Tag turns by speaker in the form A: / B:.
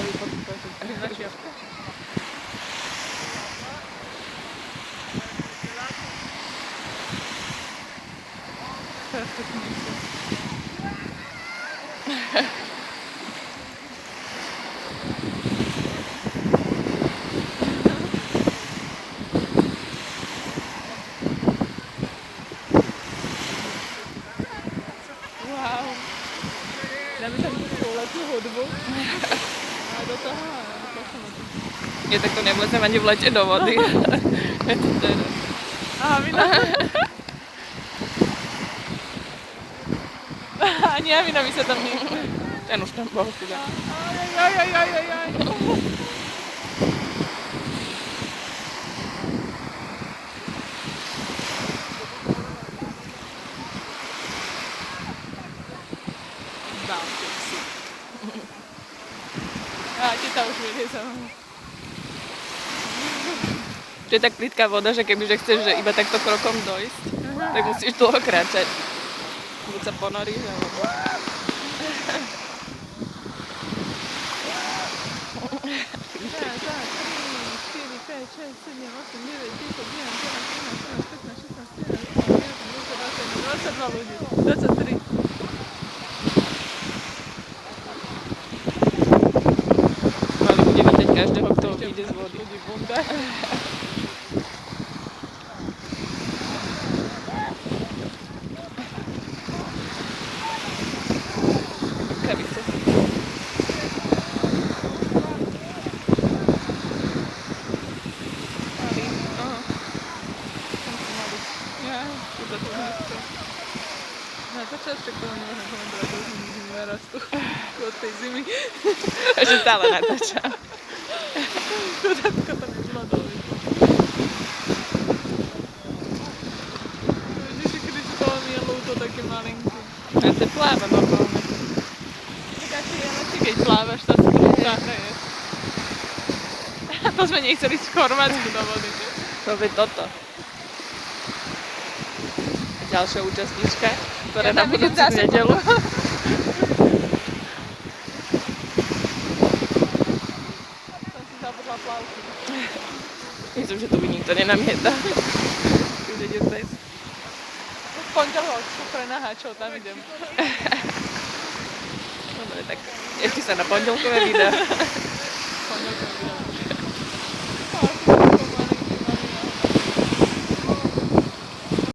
A: Na šiapke. Wow. Dáme tam letnú hudbu. A do toho
B: Nie, tak to nemôžem ani v lete do vody.
A: Aha, vina. Ani Avina mi sa tam nechce.
B: Ten už tam bol teda.
A: Aj. Dám si. A teta už vedie sa.
B: To je tak plitká voda, že kebyže chceš že iba takto krokom dojsť, tak musíš dlho kráčať. Buď sa ponoríš, alebo...
A: Tak, 3, 4, 5, 6, 7, 8, 9, 10, 11, 12, 13, 14, 15, 16, 17, 18, 19, 20, 22 ľudí. 23.
B: Mali bude vidieť každého, kto vyjde z vody.
A: Ľudí bunda.
B: Rukavice.
A: Malý.
B: Aha.
A: Tam sú malí. Ja, to za to dneska. Natáčaš, však to nemôžem komentovať, to už mi nikdy nerastú. Od tej zimy.
B: Že stále natáčam.
A: Chudátko to nezvládol. Ježiši Kriste, mi je ľúto taký malinký.
B: A to pláva normálne.
A: Takáči je lepšie, keď plávaš, to si keď zahraješ. To sme nechceli ísť v Chorvátsku do vody.
B: To je toto. Ďalšia účastníčka, ktorá na budúcu nedeľu.
A: Som si zabudla plavky.
B: Myslím, že tu by nikto nenamieta. Už ide bez.
A: V pondelok sú pre naháčov, tam idem.
B: Dobre, tak ešte sa na pondelkové videa.